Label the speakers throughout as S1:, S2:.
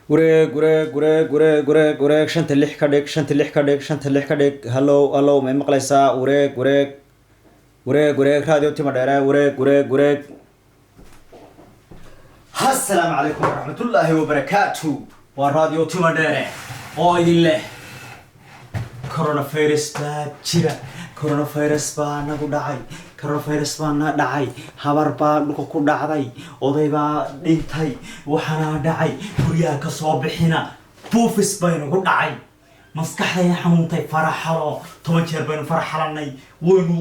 S1: wareeg shanta lix ka dhig shanta lix ka dhig shanta lix ka dhig hallow may maqlaysaa wareeg radio tima dheere wareeg assalaamu calaykum waraxmatullaahi wabarakaatu waa radio tima dheere oo idin leh coronavirus baa jira coronavirus baa nagu dhacay coronavirus baa na dhacay habar baa dhulka ku dhacday oday baa dhintay waxaana dhacay guryaha ka soo bixina buufis baynagu dhacay maskaxdayna xanuuntay faraxalo 10 jeer baynu faraxalanay waynu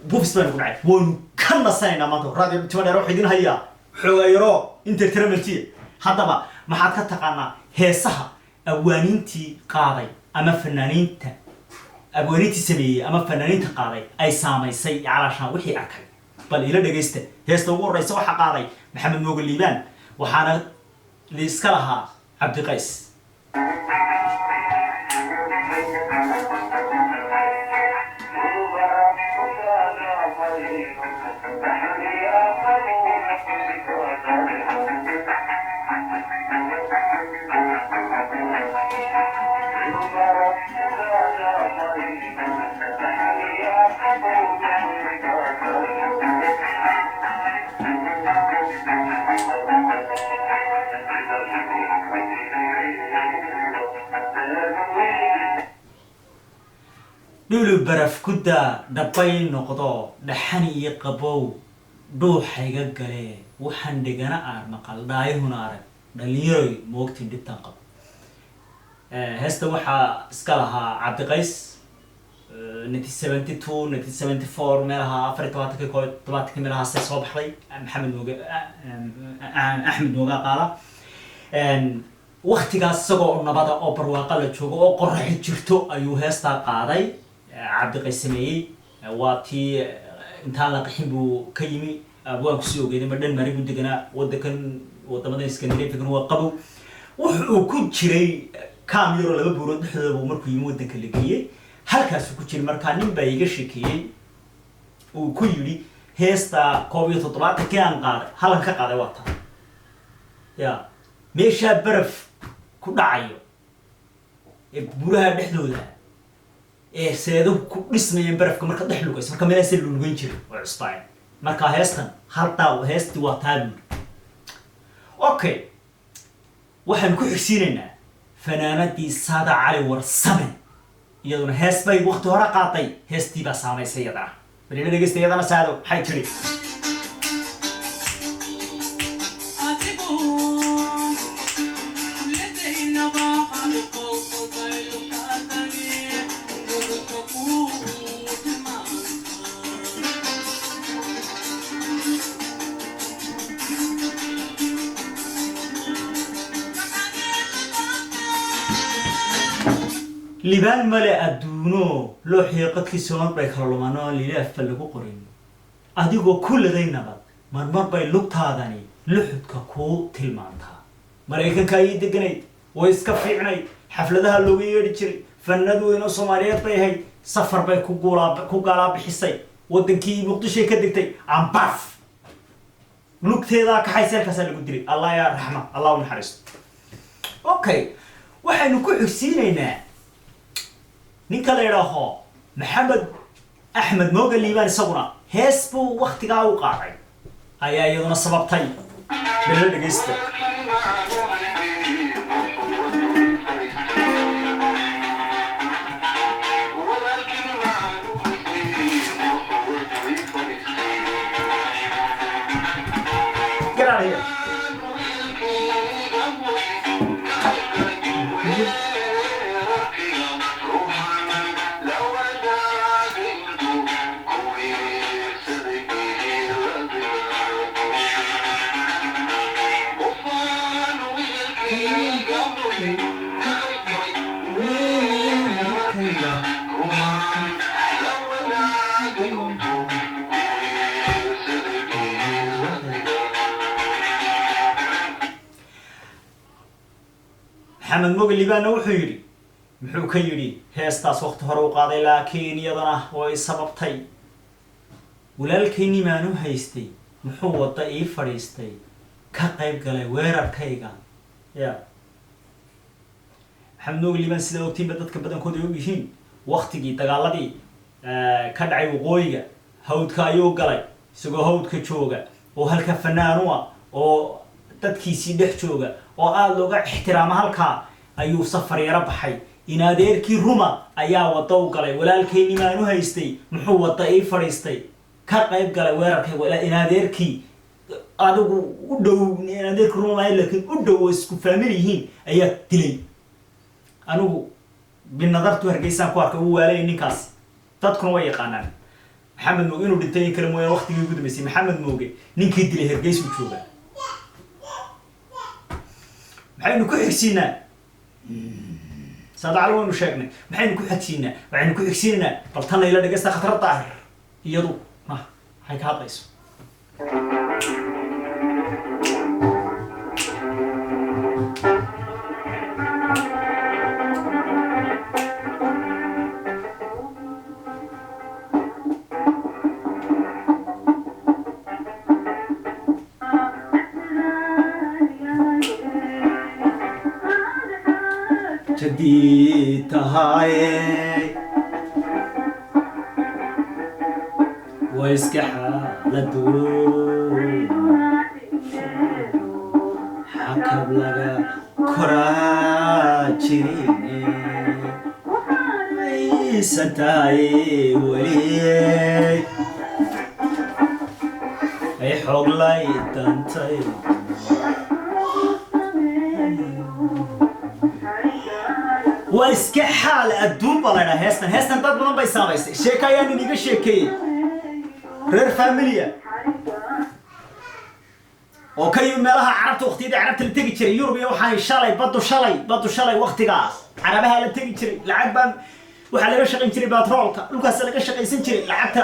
S1: buufis baynagu dhacay waynu ka nasanaynaa maanta radio tima dheere waxaa idin hayaa xoogaa yaro entertainmentii haddaba maxaad ka taqaanaa heesaha abwaaniintii qaaday ama fanaaniinta abwaaniintii sameeyey ama fanaaniinta qaaday ay saamaysay calaashaan wixii arkay bal ila dhagaysta heesta ugu horreysa waxaa qaaday maxamed mooge liibaan waxaana liiska lahaa cabdiqays dhulu baraf ku daa dhabbay noqdo dhaxan iyo qabow dhuuxayga galee waxaan dhigana aan maqal dhaayahuna arag dhalinyaroy moogtiin dhibtan qabo heesta waxaa iska lahaa cabdiqays 1972 1974 meelaha 24 meelaha se soo baxday maxamed mooge axmed mooge qaala waqtigaas isagoo nabada oo barwaaqa la joogo oo qorraxi jirto ayuu heestaa qaaday cabdiqays sameeyey waa tii intaan la qaxin buu ka yimi abwaan kusii ogeeday ma dhan mari buu deganaa wadamadan Scandinavian waa qabow wuxuu ku jiray kaam yaro laba buurood dhexdooda buu markuu yimi wadanka la geeyey halkaasuu ku jiray markaa nin baa iga sheekeeyey uu ku yidhi heesta 17 aan qaaday halkan ka qaaday waa taa ya meeshaa baraf ku dhacayo ee buuraha dhexdooda ee seedo ku dhismayeen barafka marka dhex lugayso marka meelaha la lugayn jiray oo cusbaan marka heestan haltaa heesti waa taab okay waxaan ku xigsiinaynaa fanaanadii Saada Cali Warsame iyaduna hees bay waqti hore qaatay heestii baa saamaysay iyadana bal dhageysta iyadana Saado waxay tiri liibaan male adduuno loo xiiqadkii soomad bay kala lumanoo liilaafba lagu qorin adigoo kulladay nabad marmar bay lugtaadani luxudka kuu tilmaantaa maraykanka ayay deganayd way iska fiicnayd xafladaha looga yeedhi jiray fanadu weyn oo Soomaaliyeed bay ahayd safar bay ku gaalaa bixisay wadankii muqdisho ka degtay ambaf lugteeda ka xayseelkaas lagu diray allah ya raxma allah naxariisto okay waxaanu ku xigsiinaynaa ninka la yiraahdo maxamed axmed mooge liibaan isaguna hees buu waqtigaa u qaaday ayaa iyaduna sababtay bal dhageysta محمد موغ الليبان وحيري محو كيري هيستاس وقت هرو قاضي لكن يضنا وي سببتي ولالكيني مانو هيستي محو وطا اي فريستي كقيب قالي ويرار كيغا يا maxamed mooge liibaan sida ogtiinba dadka badankooda ay ogyihiin waqtigii dagaaladii ka dhacay waqooyiga hawdka ayuu galay isagoo hawdka jooga oo halka fanaan u ah oo dadkiisii dhex jooga oo aada looga ixtiraamo halkaa ayuu safar yaro baxay in adeerkii ruma ayaa wada u galay walaalkayni maanu haystay muxuu wada ii fadhiistay ka qayb galay weerarkay in adeerkii adigu u dhow in adeerkii ruma maayo laakiin u dhow oo isku faamil yihiin ayaa dilay anigu binadartu hargeysaan ku arkay uu waalay ninkaas dadkuna way yaqaanaan maxamed mooge inuu dhintay in kale mooyaan waqtigii ugu dambeysay maxamed mooge ninkii dilay hargeysuu joogaa maxaynu ku xigsiinaa saadacal waynu sheegnay maxaynu ku xigsiinaa waxaynu ku xigsiinaa bal tan layla dhegeysta khatar daahir iyadu maxay ka hadlayso جديد هاي ويسكح لدون حكب لغا كراجيني ويستاي ولي اي حوق لاي تنتي واسكح حال الدون بلنا هستن ضد بدن باي ساميستay sheekayaan iniga sheekay reer familia oo kay meelaha carabta waqtiyada carabta la tagi jiray Yurub iyo waxaan badu shalay waqtigaas carabaha la tagi jiray lacag baan waxa laga shaqeyn jiray batroolka dhulkaas laga shaqeysan jiray lacagta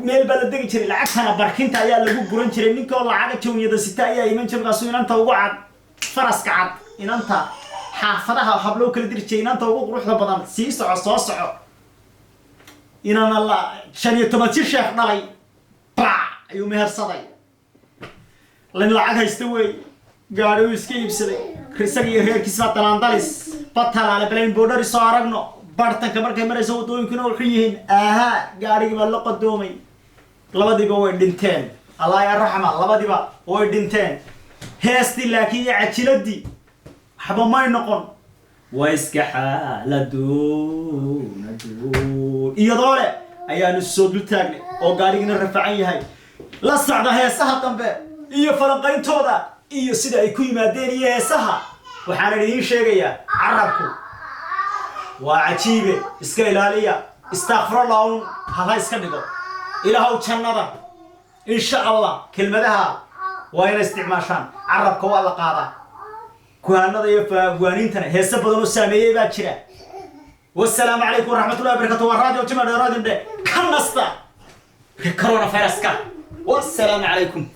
S1: meel baa la tagi jiray lacagtana barkinta ayaa lagu guran jiray ninkoo lacag jooniyada sita ayaa iman jirkaas inanta ugu cad faraska cad inanta xaafadaha hablo kala dirjay inanta ugu quruxda badan sii soo soco inaan alla 15 sheekh dhalay ayuu mehersaday lan lacag haysta way gaari uu iska iibsaday isaga iyo reerkiisa talandalis batalaale balayn border soo aragno bartanka markay marayso wadooyinkuna u xiyeen gaariga la qadoomay labadiba way dhinteen allah ya raxma labadiba way dhinteen heesti laakiin ajiladii حبا ما ينقون ويسكح لدون إيا دولة أيان السود التاقني أو قاريقنا الرفعي هاي لا الصعدة هي سها طنبه إيا فرنقين تودا إيا سيدا يكوي مادين إيا سها وحانا لدين شيئا عربكو وعجيبه إسكايلالية استغفر الله هذا إسكاليكو إلهو تشندا إن شاء الله كلمة لها وين استعماشان عربكو والله قاضا كوانada iyo faagwaanintana heesa badan oo saameeyay baa jira والسلام عليكم ورحمه الله وبركاته وراديو جمال راديو ده كنستا كورونا فيروس والسلام عليكم